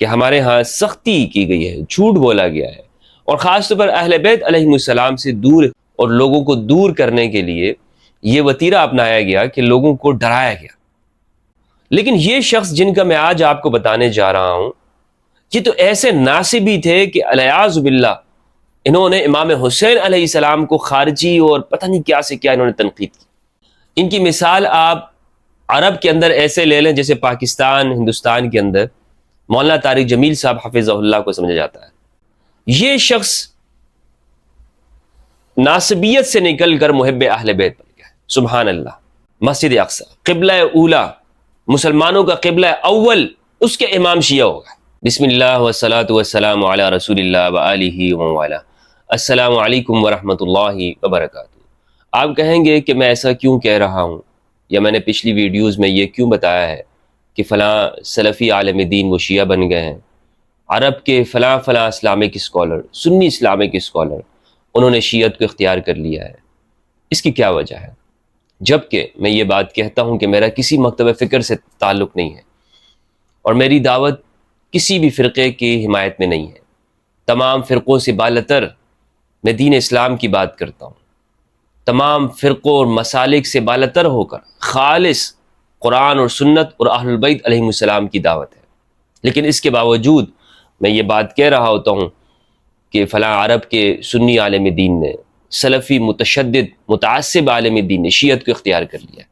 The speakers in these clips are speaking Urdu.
کہ ہمارے ہاں سختی کی گئی ہے، جھوٹ بولا گیا ہے، اور خاص طور پر اہل بیت علیہ السلام سے دور اور لوگوں کو دور کرنے کے لیے یہ وتیرہ اپنایا گیا کہ لوگوں کو ڈرایا گیا۔ لیکن یہ شخص جن کا میں آج آپ کو بتانے جا رہا ہوں، یہ تو ایسے ناصبی تھے کہ الیاذ باللہ انہوں نے امام حسین علیہ السلام کو خارجی اور پتہ نہیں کیا سے کیا انہوں نے تنقید کی۔ ان کی مثال آپ عرب کے اندر ایسے لے لیں جیسے پاکستان، ہندوستان کے اندر مولانا طارق جمیل صاحب حفظہ اللہ کو سمجھا جاتا ہے۔ یہ شخص ناصبیت سے نکل کر محب اہل بیت بن گیا۔ سبحان اللہ۔ مسجد اقصی قبلہ اولا، مسلمانوں کا قبلہ اول، اس کے امام شیعہ ہوگا۔ بسم اللہ والصلاة والسلام علی رسول اللہ وآلہ ومن السلام علیکم ورحمۃ اللہ وبرکاتہ۔ آپ کہیں گے کہ میں ایسا کیوں کہہ رہا ہوں، یا میں نے پچھلی ویڈیوز میں یہ کیوں بتایا ہے کہ فلاں سلفی عالم دین وہ شیعہ بن گئے ہیں، عرب کے فلاں فلاں اسلامک اسکالر، سنی اسلامک اسکالر، انہوں نے شیعت کو اختیار کر لیا ہے، اس کی کیا وجہ ہے؟ جبکہ میں یہ بات کہتا ہوں کہ میرا کسی مکتب فکر سے تعلق نہیں ہے، اور میری دعوت کسی بھی فرقے کی حمایت میں نہیں ہے۔ تمام فرقوں سے بالاتر میں دین اسلام کی بات کرتا ہوں، تمام فرقوں اور مسالک سے بالاتر ہو کر خالص قرآن اور سنت اور اہل البیت علیہم السلام کی دعوت ہے۔ لیکن اس کے باوجود میں یہ بات کہہ رہا ہوتا ہوں کہ فلاں عرب کے سنی عالم دین نے، سلفی متشدد متعصب عالم دین نے شیعت کو اختیار کر لیا،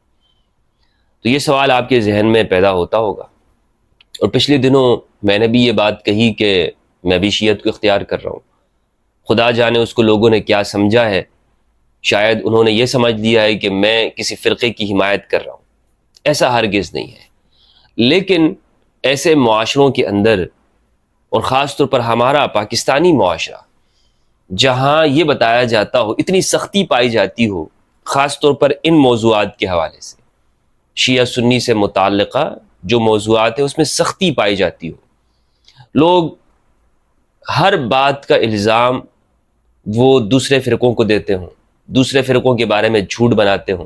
تو یہ سوال آپ کے ذہن میں پیدا ہوتا ہوگا۔ اور پچھلے دنوں میں نے بھی یہ بات کہی کہ میں بھی شیعت کو اختیار کر رہا ہوں۔ خدا جانے اس کو لوگوں نے کیا سمجھا ہے، شاید انہوں نے یہ سمجھ لیا ہے کہ میں کسی فرقے کی حمایت کر رہا ہوں۔ ایسا ہرگز نہیں ہے۔ لیکن ایسے معاشروں کے اندر، اور خاص طور پر ہمارا پاکستانی معاشرہ، جہاں یہ بتایا جاتا ہو، اتنی سختی پائی جاتی ہو، خاص طور پر ان موضوعات کے حوالے سے، شیعہ سنی سے متعلقہ جو موضوعات ہیں اس میں سختی پائی جاتی ہو، لوگ ہر بات کا الزام وہ دوسرے فرقوں کو دیتے ہوں، دوسرے فرقوں کے بارے میں جھوٹ بناتے ہوں،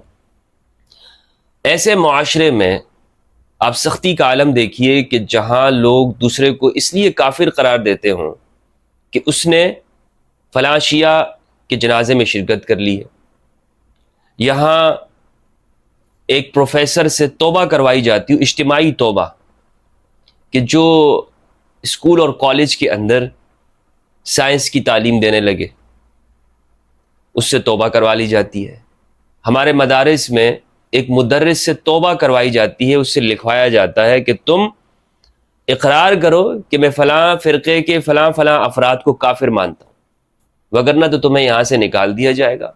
ایسے معاشرے میں آپ سختی کا عالم دیکھیے کہ جہاں لوگ دوسرے کو اس لیے کافر قرار دیتے ہوں کہ اس نے فلاں شیعہ کے جنازے میں شرکت کر لی ہے، یہاں ایک پروفیسر سے توبہ کروائی جاتی ہو، اجتماعی توبہ، کہ جو اسکول اور کالج کے اندر سائنس کی تعلیم دینے لگے، اس سے توبہ کروا لی جاتی ہے۔ ہمارے مدارس میں ایک مدرس سے توبہ کروائی جاتی ہے، اس سے لکھوایا جاتا ہے کہ تم اقرار کرو کہ میں فلاں فرقے کے فلاں فلاں افراد کو کافر مانتا ہوں، وگرنہ تو تمہیں یہاں سے نکال دیا جائے گا،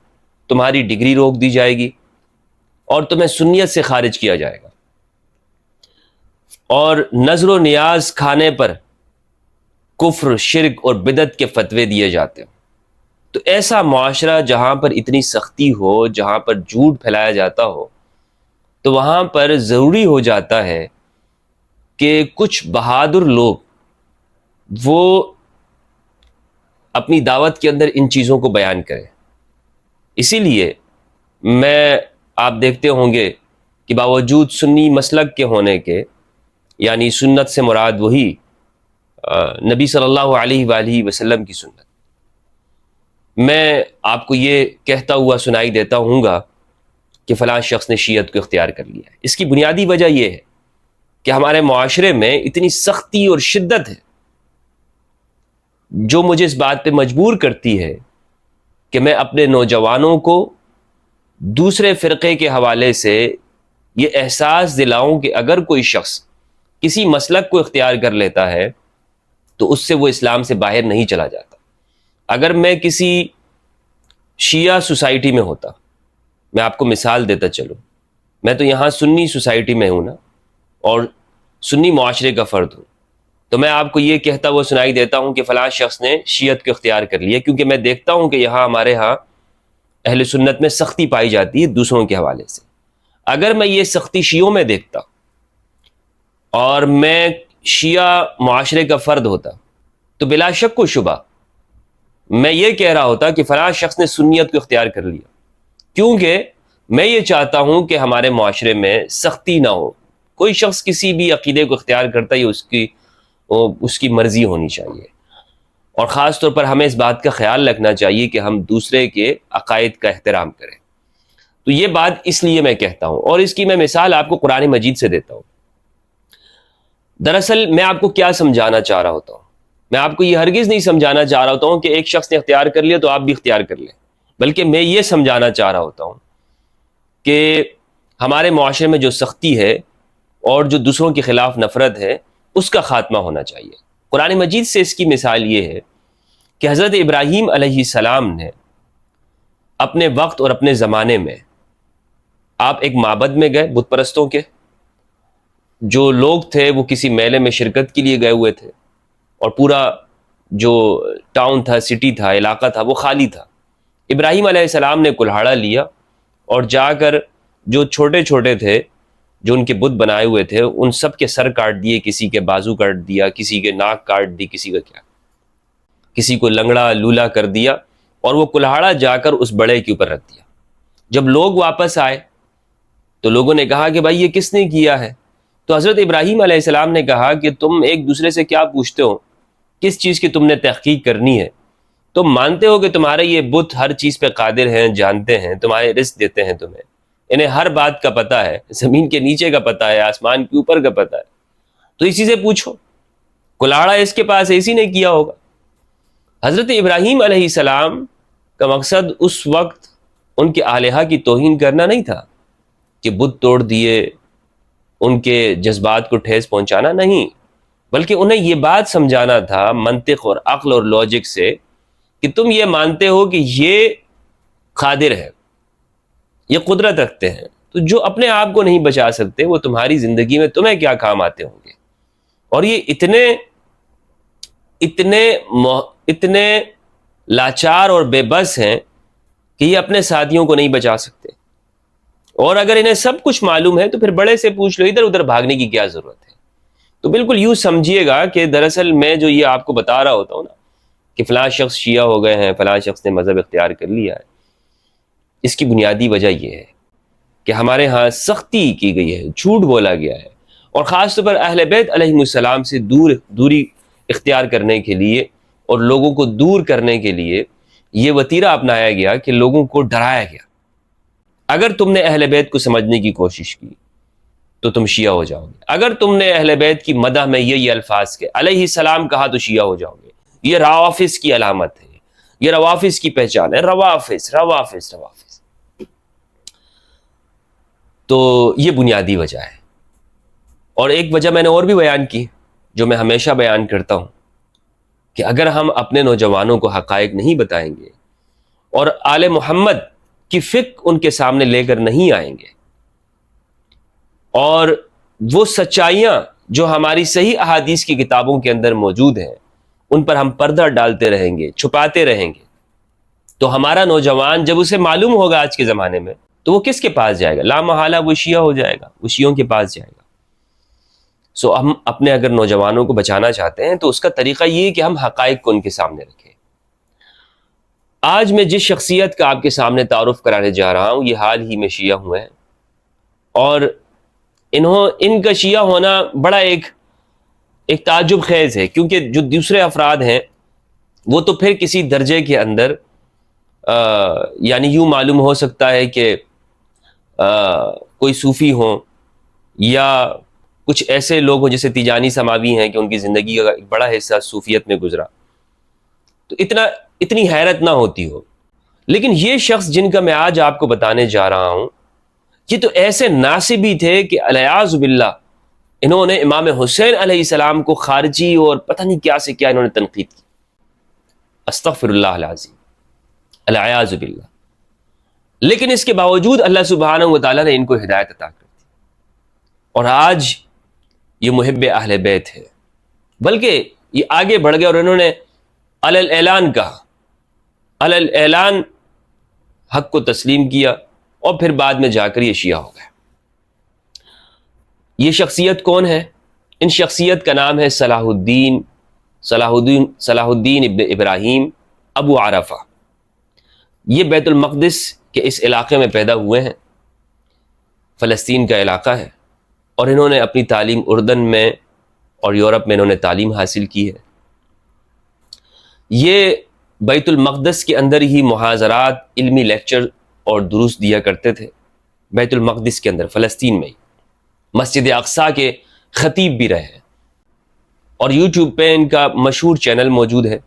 تمہاری ڈگری روک دی جائے گی، اور تمہیں سنیت سے خارج کیا جائے گا۔ اور نظر و نیاز کھانے پر کفر، شرک اور بدعت کے فتوے دیے جاتے ہیں۔ تو ایسا معاشرہ جہاں پر اتنی سختی ہو، جہاں پر جھوٹ پھیلایا جاتا ہو، تو وہاں پر ضروری ہو جاتا ہے کہ کچھ بہادر لوگ وہ اپنی دعوت کے اندر ان چیزوں کو بیان کریں۔ اسی لیے میں، آپ دیکھتے ہوں گے کہ باوجود سنی مسلک کے ہونے کے، یعنی سنت سے مراد وہی نبی صلی اللہ علیہ وآلہ وسلم کی سنت، میں آپ کو یہ کہتا ہوا سنائی دیتا ہوں گا کہ فلاں شخص نے شیعت کو اختیار کر لیا ہے۔ اس کی بنیادی وجہ یہ ہے کہ ہمارے معاشرے میں اتنی سختی اور شدت ہے، جو مجھے اس بات پہ مجبور کرتی ہے کہ میں اپنے نوجوانوں کو دوسرے فرقے کے حوالے سے یہ احساس دلاؤں کہ اگر کوئی شخص کسی مسلک کو اختیار کر لیتا ہے تو اس سے وہ اسلام سے باہر نہیں چلا جاتا۔ اگر میں کسی شیعہ سوسائٹی میں ہوتا، میں آپ کو مثال دیتا چلوں، میں تو یہاں سنی سوسائٹی میں ہوں نا، اور سنی معاشرے کا فرد ہوں، تو میں آپ کو یہ کہتا ہوا سنائی دیتا ہوں کہ فلاں شخص نے شیعت کو اختیار کر لیا، کیونکہ میں دیکھتا ہوں کہ یہاں ہمارے ہاں اہل سنت میں سختی پائی جاتی ہے دوسروں کے حوالے سے۔ اگر میں یہ سختی شیعوں میں دیکھتا اور میں شیعہ معاشرے کا فرد ہوتا، تو بلا شک و شبہ میں یہ کہہ رہا ہوتا کہ فلاں شخص نے سنیت کو اختیار کر لیا، کیونکہ میں یہ چاہتا ہوں کہ ہمارے معاشرے میں سختی نہ ہو۔ کوئی شخص کسی بھی عقیدے کو اختیار کرتا ہے، اس اس کی مرضی ہونی چاہیے، اور خاص طور پر ہمیں اس بات کا خیال رکھنا چاہیے کہ ہم دوسرے کے عقائد کا احترام کریں۔ تو یہ بات اس لیے میں کہتا ہوں، اور اس کی میں مثال آپ کو قرآن مجید سے دیتا ہوں۔ دراصل میں آپ کو کیا سمجھانا چاہ رہا ہوتا ہوں؟ میں آپ کو یہ ہرگز نہیں سمجھانا چاہ رہا ہوتا ہوں کہ ایک شخص نے اختیار کر لیا تو آپ بھی اختیار کر لیں، بلکہ میں یہ سمجھانا چاہ رہا ہوتا ہوں کہ ہمارے معاشرے میں جو سختی ہے اور جو دوسروں کے خلاف نفرت ہے، اس کا خاتمہ ہونا چاہیے۔ قرآن مجید سے اس کی مثال یہ ہے کہ حضرت ابراہیم علیہ السلام نے اپنے وقت اور اپنے زمانے میں، آپ ایک معبد میں گئے بت پرستوں کے، جو لوگ تھے وہ کسی میلے میں شرکت کے لیے گئے ہوئے تھے، اور پورا جو ٹاؤن تھا، سٹی تھا، علاقہ تھا، وہ خالی تھا۔ ابراہیم علیہ السلام نے کلہاڑا لیا اور جا کر جو چھوٹے چھوٹے تھے، جو ان کے بت بنائے ہوئے تھے، ان سب کے سر کاٹ دیے، کسی کے بازو کاٹ دیا، کسی کے ناک کاٹ دی، کسی کا کیا، کسی کو لنگڑا لولا کر دیا، اور وہ کلہاڑا جا کر اس بڑے کے اوپر رکھ دیا۔ جب لوگ واپس آئے تو لوگوں نے کہا کہ بھائی یہ کس نے کیا ہے؟ تو حضرت ابراہیم علیہ السلام نے کہا کہ تم ایک دوسرے سے کیا پوچھتے ہو؟ کس چیز کی تم نے تحقیق کرنی ہے؟ تم مانتے ہو کہ تمہارے یہ بت ہر چیز پہ قادر ہیں، جانتے ہیں، تمہارے رزق دیتے ہیں، تمہیں انہیں ہر بات کا پتہ ہے، زمین کے نیچے کا پتہ ہے، آسمان کے اوپر کا پتہ ہے، تو اسی سے پوچھو، کلاڑا اس کے پاس اسی نے کیا ہوگا۔ حضرت ابراہیم علیہ السلام کا مقصد اس وقت ان کے الہہ کی توہین کرنا نہیں تھا کہ بت توڑ دیے، ان کے جذبات کو ٹھیس پہنچانا نہیں، بلکہ انہیں یہ بات سمجھانا تھا منطق اور عقل اور لاجک سے کہ تم یہ مانتے ہو کہ یہ قادر ہے، یہ قدرت رکھتے ہیں، تو جو اپنے آپ کو نہیں بچا سکتے وہ تمہاری زندگی میں تمہیں کیا کام آتے ہوں گے؟ اور یہ اتنے لاچار اور بے بس ہیں کہ یہ اپنے ساتھیوں کو نہیں بچا سکتے، اور اگر انہیں سب کچھ معلوم ہے تو پھر بڑے سے پوچھ لو، ادھر ادھر بھاگنے کی کیا ضرورت ہے؟ تو بالکل یوں سمجھیے گا کہ دراصل میں جو یہ آپ کو بتا رہا ہوتا ہوں نا کہ فلاں شخص شیعہ ہو گئے ہیں، فلاں شخص نے مذہب اختیار کر لیا ہے، اس کی بنیادی وجہ یہ ہے کہ ہمارے ہاں سختی کی گئی ہے، جھوٹ بولا گیا ہے، اور خاص طور پر اہل بیت علیہ السلام سے دوری اختیار کرنے کے لیے اور لوگوں کو دور کرنے کے لیے یہ وتیرہ اپنایا گیا کہ لوگوں کو ڈرایا گیا۔ اگر تم نے اہل بیت کو سمجھنے کی کوشش کی تو تم شیعہ ہو جاؤ گے، اگر تم نے اہل بیت کی مدح میں یہ الفاظ کے علیہ السلام کہا تو شیعہ ہو جاؤ گے۔ یہ روافظ کی علامت ہے، یہ روافظ کی پہچان ہے، روافظ۔ تو یہ بنیادی وجہ ہے، اور ایک وجہ میں نے اور بھی بیان کی جو میں ہمیشہ بیان کرتا ہوں کہ اگر ہم اپنے نوجوانوں کو حقائق نہیں بتائیں گے اور آل محمد کی فکر ان کے سامنے لے کر نہیں آئیں گے، اور وہ سچائیاں جو ہماری صحیح احادیث کی کتابوں کے اندر موجود ہیں ان پر ہم پردہ ڈالتے رہیں گے، چھپاتے رہیں گے، تو ہمارا نوجوان جب اسے معلوم ہوگا آج کے زمانے میں تو وہ کس کے پاس جائے گا؟ لا محالہ وہ شیعہ ہو جائے گا، وہ شیعوں کے پاس جائے گا۔ سو ہم اپنے اگر نوجوانوں کو بچانا چاہتے ہیں تو اس کا طریقہ یہ ہے کہ ہم حقائق کو ان کے سامنے رکھیں۔ آج میں جس شخصیت کا آپ کے سامنے تعارف کرانے جا رہا ہوں یہ حال ہی میں شیعہ ہوئے ہیں، اور ان کا شیعہ ہونا بڑا ایک تعجب خیز ہے، کیونکہ جو دوسرے افراد ہیں وہ تو پھر کسی درجے کے اندر یعنی یوں معلوم ہو سکتا ہے کہ کوئی صوفی ہوں یا کچھ ایسے لوگ ہوں جیسے تیجانی سماوی ہیں کہ ان کی زندگی کا ایک بڑا حصہ صوفیت میں گزرا، تو اتنی حیرت نہ ہوتی ہو۔ لیکن یہ شخص جن کا میں آج آپ کو بتانے جا رہا ہوں یہ تو ایسے ناصبی تھے کہ الیاذ باللہ انہوں نے امام حسین علیہ السلام کو خارجی اور پتہ نہیں کیا سے کیا انہوں نے تنقید کی، استغفر اللہ العظیم، الیاذ باللہ۔ لیکن اس کے باوجود اللہ سبحانہ و تعالیٰ نے ان کو ہدایت عطا کر دی، اور آج یہ محب اہل بیت ہے، بلکہ یہ آگے بڑھ گئے اور انہوں نے علی الاعلان کہا، علی الاعلان حق کو تسلیم کیا، اور پھر بعد میں جا کر یہ شیعہ ہو گئے۔ یہ شخصیت کون ہے؟ ان شخصیت کا نام ہے صلاح الدین ابن ابراہیم ابو عرفہ۔ یہ بیت المقدس کے اس علاقے میں پیدا ہوئے ہیں، فلسطین کا علاقہ ہے، اور انہوں نے اپنی تعلیم اردن میں اور یورپ میں انہوں نے تعلیم حاصل کی ہے. یہ بیت المقدس کے اندر ہی محاضرات، علمی لیکچر اور دروس دیا کرتے تھے. بیت المقدس کے اندر، فلسطین میں ہی مسجد اقصیٰ کے خطیب بھی رہے ہیں، اور یوٹیوب پہ ان کا مشہور چینل موجود ہے.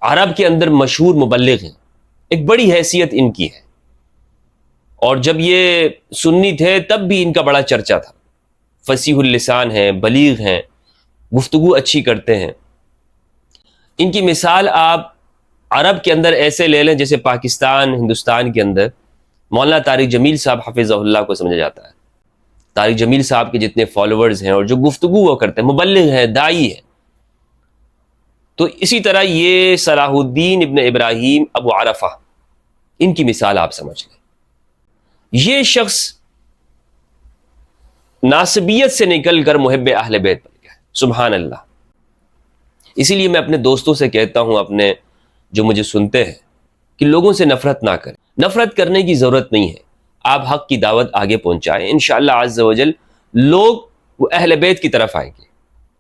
عرب کے اندر مشہور مبلغ ہیں، ایک بڑی حیثیت ان کی ہے. اور جب یہ سنی تھے تب بھی ان کا بڑا چرچا تھا. فصیح اللسان ہیں، بلیغ ہیں، گفتگو اچھی کرتے ہیں. ان کی مثال آپ عرب کے اندر ایسے لے لیں جیسے پاکستان، ہندوستان کے اندر مولانا طارق جمیل صاحب حفظہ اللہ کو سمجھا جاتا ہے. طارق جمیل صاحب کے جتنے فالوورز ہیں اور جو گفتگو وہ کرتے ہیں، مبلغ ہیں، داعی ہیں. تو اسی طرح یہ صلاح الدین ابن ابراہیم ابو عرفہ، ان کی مثال آپ سمجھ لیں. یہ شخص ناسبیت سے نکل کر محب اہل بیت بن گیا. سبحان اللہ. اسی لیے میں اپنے دوستوں سے کہتا ہوں، اپنے جو مجھے سنتے ہیں، کہ لوگوں سے نفرت نہ کریں. نفرت کرنے کی ضرورت نہیں ہے. آپ حق کی دعوت آگے پہنچائیں، انشاءاللہ عز و جل لوگ وہ اہل بیت کی طرف آئیں گے.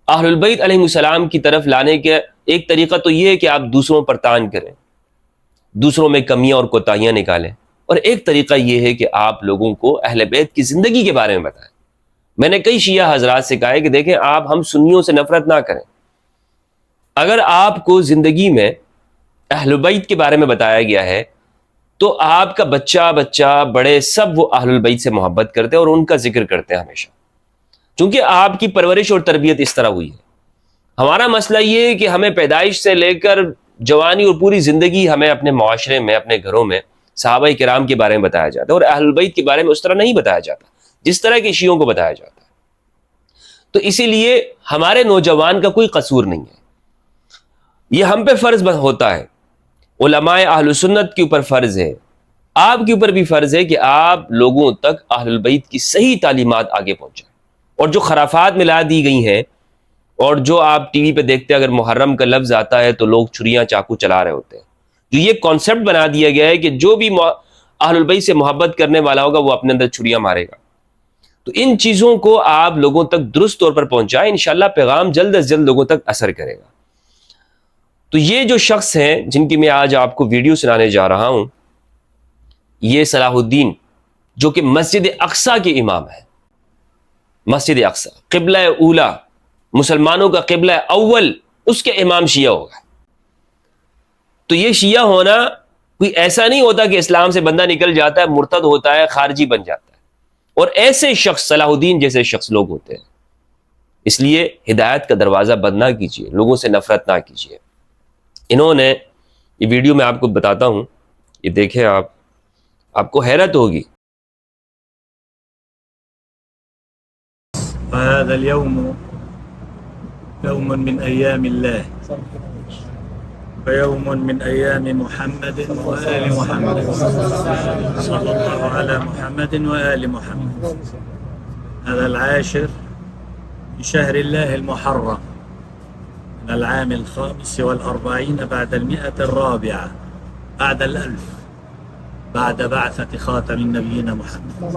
اہل البیت علیہ السلام کی طرف لانے کا ایک طریقہ تو یہ ہے کہ آپ دوسروں پر طعن کریں، دوسروں میں کمیاں اور کوتاہیاں نکالیں، اور ایک طریقہ یہ ہے کہ آپ لوگوں کو اہل بیت کی زندگی کے بارے میں بتائیں. میں نے کئی شیعہ حضرات سے کہا ہے کہ دیکھیں، آپ ہم سنیوں سے نفرت نہ کریں. اگر آپ کو زندگی میں اہل بیت کے بارے میں بتایا گیا ہے تو آپ کا بچہ بڑے سب وہ اہل البیت سے محبت کرتے ہیں اور ان کا ذکر کرتے ہیں ہمیشہ، چونکہ آپ کی پرورش اور تربیت اس طرح ہوئی ہے. ہمارا مسئلہ یہ ہے کہ ہمیں پیدائش سے لے کر جوانی اور پوری زندگی ہمیں اپنے معاشرے میں، اپنے گھروں میں صحابہ کرام کے بارے میں بتایا جاتا ہے، اور اہل البیت کے بارے میں اس طرح نہیں بتایا جاتا جس طرح کے شیعوں کو بتایا جاتا ہے. تو اسی لیے ہمارے نوجوان کا کوئی قصور نہیں ہے. یہ ہم پہ فرض ہوتا ہے، علماء اہل سنت کے اوپر فرض ہے، آپ کے اوپر بھی فرض ہے کہ آپ لوگوں تک اہل البیت کی صحیح تعلیمات آگے پہنچائیں. اور جو خرافات ملا دی گئی ہیں، اور جو آپ ٹی وی پہ دیکھتے ہیں، اگر محرم کا لفظ آتا ہے تو لوگ چھریاں چاقو چلا رہے ہوتے ہیں. جو یہ کانسیپٹ بنا دیا گیا ہے کہ جو بھی اہل البیت سے محبت کرنے والا ہوگا وہ اپنے اندر چھریاں مارے گا. تو ان چیزوں کو آپ لوگوں تک درست طور پر پہنچائیں، انشاءاللہ پیغام جلد از جلد لوگوں تک اثر کرے گا. تو یہ جو شخص ہیں جن کی میں آج آپ کو ویڈیو سنانے جا رہا ہوں، یہ صلاح الدین، جو کہ مسجد اقصیٰ کے امام ہے. مسجد اقصیٰ قبلہ اولا، مسلمانوں کا قبلہ اول، اس کے امام شیعہ ہوگا. تو یہ شیعہ ہونا کوئی ایسا نہیں ہوتا کہ اسلام سے بندہ نکل جاتا ہے، مرتد ہوتا ہے، خارجی بن جاتا ہے. اور ایسے شخص صلاح الدین جیسے شخص لوگ ہوتے ہیں. اس لیے ہدایت کا دروازہ بند نہ کیجیے، لوگوں سے نفرت نہ کیجیے. انہوں نے یہ ویڈیو میں آپ کو بتاتا ہوں، یہ دیکھیں، آپ کو حیرت ہوگی. فهذا اليوم يوم من أيام الله، ويوم من أيام محمد وآل محمد، صلى الله على محمد وآل محمد. هذا العاشر من شهر الله المحرم من العام 45 بعد 100 بعد 1000 بعد بعثة خاتم النبيين محمد صلى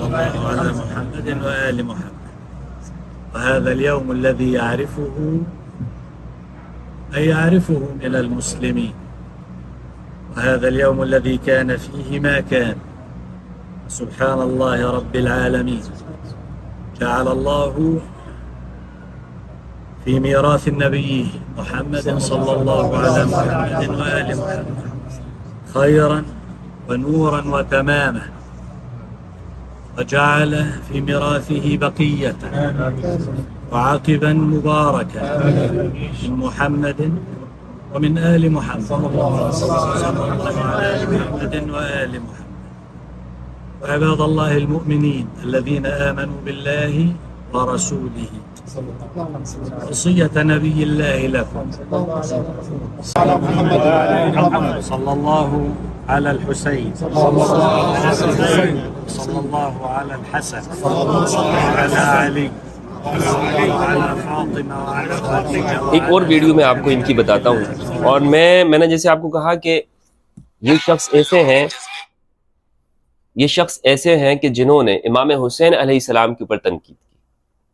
الله على محمد وآل محمد. وهذا اليوم الذي يعرفه من المسلمين، وهذا اليوم الذي كان فيه ما كان. سبحان الله رب العالمين، جعل الله في ميراث النبي محمد صلى الله على محمد وآل محمد خيرا ونورا وتماما، وجعل في ميراثه بقية وعاقبا مباركا من محمد ومن آل محمد صلى الله على محمد وآل محمد. وعباد الله المؤمنين الذين آمنوا بالله ورسوله، وصية نبي الله لكم صلى الله على الحسين صلى الله على الحسن وعلى علي وعلى فاطمة وعلى فاطمة. ایک اور ویڈیو میں آپ کو ان کی بتاتا ہوں. اور میں نے جیسے آپ کو کہا کہ یہ شخص ایسے ہیں کہ جنہوں نے امام حسین علیہ السلام کے اوپر تنقید کی.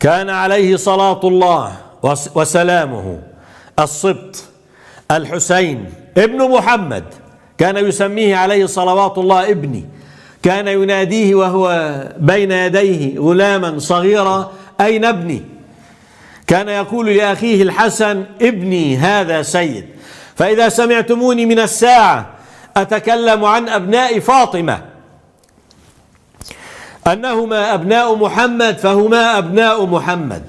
كان عليه صلاة الله وسلامه الصبط الحسين ابن محمد، كان يسميه عليه صلوات الله ابني، كان يناديه وهو بين يديه غلاما صغيرا أين ابني، كان يقول لأخيه الحسن ابني هذا سيد. فإذا سمعتموني من الساعة أتكلم عن أبناء فاطمة أنهما أبناء محمد فهما أبناء محمد،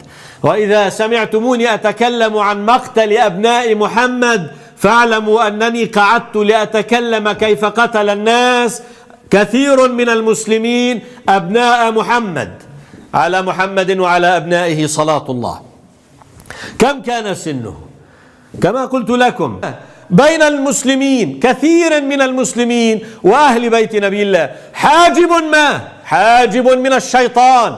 وإذا سمعتموني أتكلم عن مقتل أبناء محمد فاعلموا أنني قعدت لأتكلم كيف قتل الناس كثير من المسلمين أبناء محمد، على محمد وعلى أبنائه صلاة الله. كم كان سنه؟ كما قلت لكم بين المسلمين، كثير من المسلمين وأهل بيت نبي الله حاجب ما حاجب من الشيطان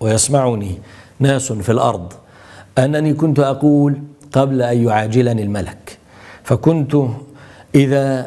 ويسمعني ناس في الأرض أنني كنت أقول قبل أن يعاجلني الملك، فكنت إذا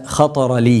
خطر لي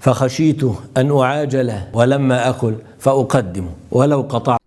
فخشيت أن أعاجل ولما أقل فأقدم ولو قطع।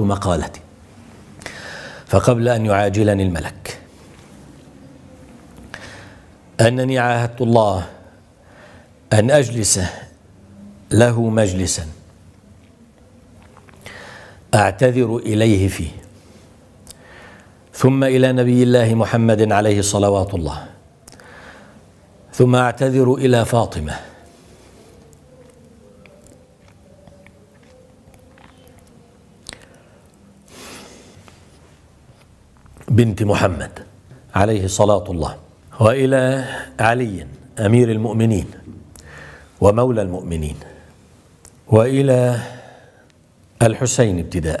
مقالتي فقبل أن يعاجلني الملك أنني عاهدت الله أن أجلس له مجلسا أعتذر إليه فيه، ثم إلى نبي الله محمد عليه صلوات الله، ثم أعتذر إلى فاطمة، بنت محمد عليه صلاة الله، وإلى علي أمير المؤمنين ومولى المؤمنين، وإلى الحسين ابتداء।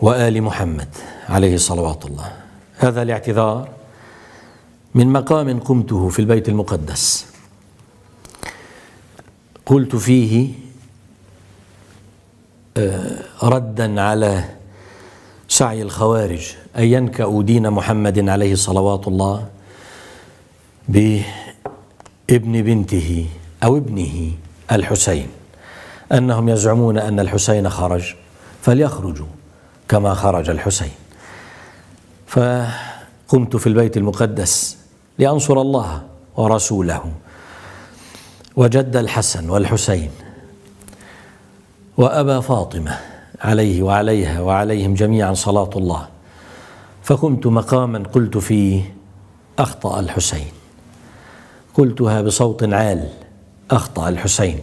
وآل محمد عليه صلوات الله. هذا الاعتذار من مقام قمته في البيت المقدس، قلت فيه ردا على سعي الخوارج أن ينكأوا دين محمد عليه صلوات الله بابن بنته أو ابنه الحسين، أنهم يزعمون أن الحسين خرج فليخرجوا كما خرج الحسين. فقمت في البيت المقدس لأنصر الله ورسوله وجد الحسن والحسين وأبا فاطمة عليه وعليها وعليهم جميعا صلاة الله، فقمت مقاما قلت فيه أخطأ الحسين، قلتها بصوت عال أخطأ الحسين،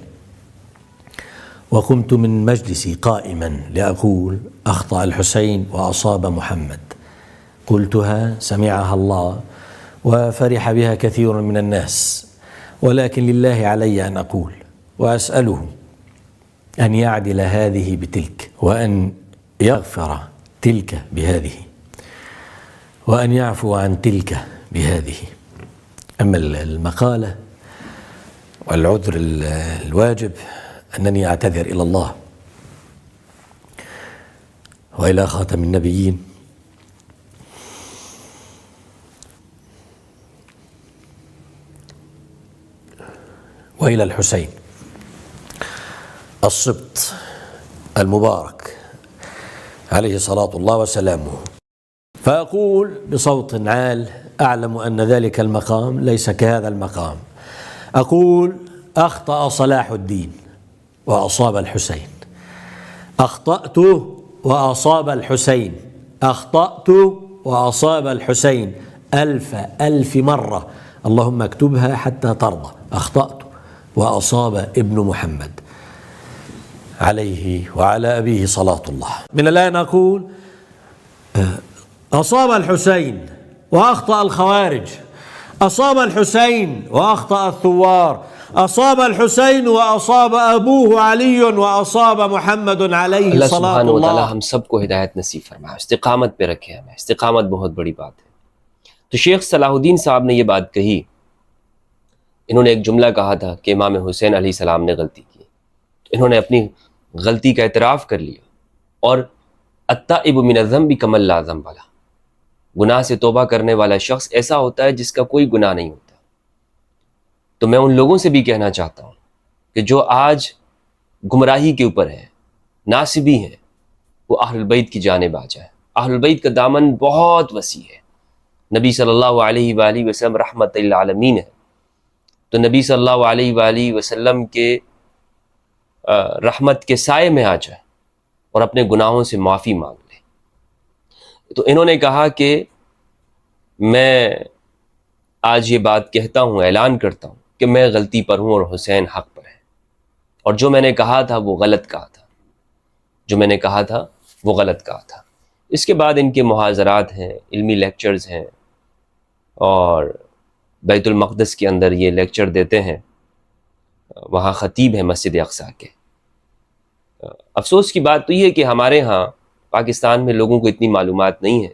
وقمت من مجلسي قائما لأقول أخطأ الحسين وأصاب محمد، قلتها سمعها الله وفرح بها كثير من الناس، ولكن لله علي أن أقول وأسأله أن يعدل هذه بتلك، وأن يغفر تلك بهذه، وأن يعفو عن تلك بهذه. أما المقالة والعذر الواجب أنني أعتذر إلى الله وإلى خاتم النبيين وإلى الحسين السبط المبارك عليه صلاة الله وسلامه. فأقول بصوت عال أعلم أن ذلك المقام ليس كهذا المقام، أقول: أخطأ صلاح الدين وأصاب الحسين، أخطأت وأصاب الحسين، أخطأت وأصاب الحسين 1000 مرة، اللهم اكتبها حتى ترضى. أخطأت وأصاب ابن محمد عليه وعلى أبيه صلاة الله. من الآن أقول: أصاب الحسين وأخطأ الخوارج، أصاب الحسين وأخطأ الثوار، أصاب الحسين وأصاب أبوه علي وأصاب محمد عليه اللہ صلاة سبحانہ وتعالی اللہ. ہم سب کو ہدایت نصیب فرمائے، استقامت پہ رکھے ہمیں. استقامت بہت بڑی بات ہے. تو شیخ صلاح الدین صاحب نے یہ بات کہی، انہوں نے ایک جملہ کہا تھا کہ امام حسین علیہ السلام نے غلطی کی. انہوں نے اپنی غلطی کا اعتراف کر لیا، اور التائب من الذنب کمن لا ذنب لہ، گناہ سے توبہ کرنے والا شخص ایسا ہوتا ہے جس کا کوئی گناہ نہیں ہوتا. تو میں ان لوگوں سے بھی کہنا چاہتا ہوں کہ جو آج گمراہی کے اوپر ہیں، ناصبی ہیں، وہ اہل البیت کی جانب آ جائیں. اہل البیت کا دامن بہت وسیع ہے. نبی صلی اللہ علیہ وآلہ وسلم رحمت للعالمین ہے. تو نبی صلی اللہ علیہ وآلہ وسلم کے رحمت کے سائے میں آ جائیں اور اپنے گناہوں سے معافی مانگ لیں. تو انہوں نے کہا کہ میں آج یہ بات کہتا ہوں، اعلان کرتا ہوں کہ میں غلطی پر ہوں اور حسین حق پر ہے، اور جو میں نے کہا تھا وہ غلط کہا تھا، جو میں نے کہا تھا وہ غلط کہا تھا. اس کے بعد ان کے محاضرات ہیں، علمی لیکچرز ہیں، اور بیت المقدس کے اندر یہ لیکچر دیتے ہیں. وہاں خطیب ہیں مسجد اقصیٰ کے. افسوس کی بات تو یہ ہے کہ ہمارے ہاں پاکستان میں لوگوں کو اتنی معلومات نہیں ہے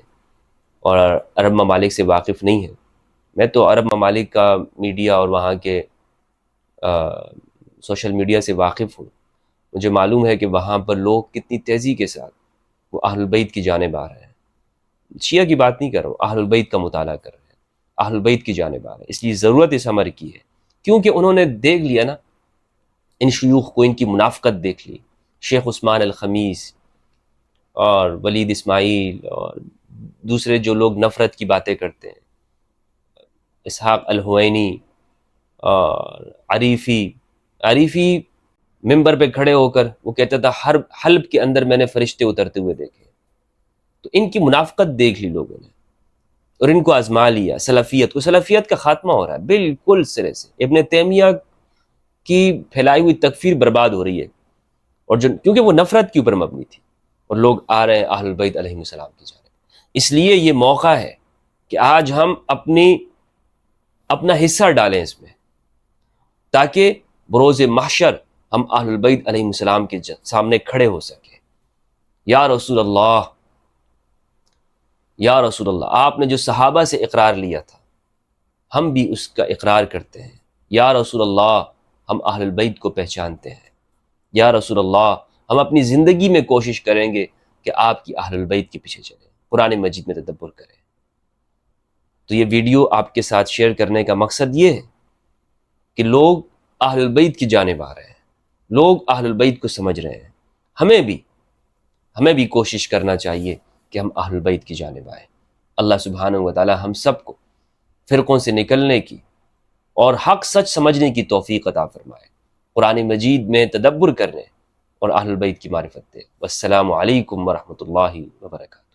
اور عرب ممالک سے واقف نہیں ہے. میں تو عرب ممالک کا میڈیا اور وہاں کے سوشل میڈیا سے واقف ہوں. مجھے معلوم ہے کہ وہاں پر لوگ کتنی تیزی کے ساتھ وہ اہل البیت کی جانب آ رہے ہیں. شیعہ کی بات نہیں کر رہا ہوں، اہل البیت کا مطالعہ کر رہے ہیں، اہل البیت کی جانب آ رہے ہیں. اس لیے ضرورت اس امر کی ہے، کیونکہ انہوں نے دیکھ لیا نا ان شیوخ کو، ان کی منافقت دیکھ لی. شیخ عثمان الخمیس اور ولید اسماعیل اور دوسرے جو لوگ نفرت کی باتیں کرتے ہیں، اسحاق الحوینی اور عریفی ممبر پہ کھڑے ہو کر وہ کہتا تھا ہر حلب کے اندر میں نے فرشتے اترتے ہوئے دیکھے. تو ان کی منافقت دیکھ لی لوگوں نے اور ان کو آزما لیا. سلفیت کا خاتمہ ہو رہا ہے بالکل سرے سے. ابن تیمیہ کی پھیلائی ہوئی تکفیر برباد ہو رہی ہے، اور کیونکہ وہ نفرت کے اوپر مبنی تھی، اور لوگ آ رہے ہیں اہل البیت علیہ السلام کی جانب. اس لیے یہ موقع ہے کہ آج ہم اپنا حصہ ڈالیں اس میں، تاکہ بروز محشر ہم اہل البیت علیہ السلام کے سامنے کھڑے ہو سکیں. یا رسول اللہ، یا رسول اللہ، آپ نے جو صحابہ سے اقرار لیا تھا ہم بھی اس کا اقرار کرتے ہیں. یا رسول اللہ، ہم اہل البیت کو پہچانتے ہیں. یا رسول اللہ، ہم اپنی زندگی میں کوشش کریں گے کہ آپ کی اہل البیت کے پیچھے چلیں، قرآن مجید میں تدبر کریں. تو یہ ویڈیو آپ کے ساتھ شیئر کرنے کا مقصد یہ ہے کہ لوگ اہل البیت کی جانب آ رہے ہیں، لوگ اہل البیت کو سمجھ رہے ہیں. ہمیں بھی کوشش کرنا چاہیے کہ ہم اہل البیت کی جانب آئیں. اللہ سبحانہ و تعالی ہم سب کو فرقوں سے نکلنے کی اور حق سچ سمجھنے کی توفیق عطا فرمائے، قرآن مجید میں تدبر کرنے اور اہل البیت کی معرفت دے. والسلام علیکم ورحمۃ اللہ وبرکاتہ.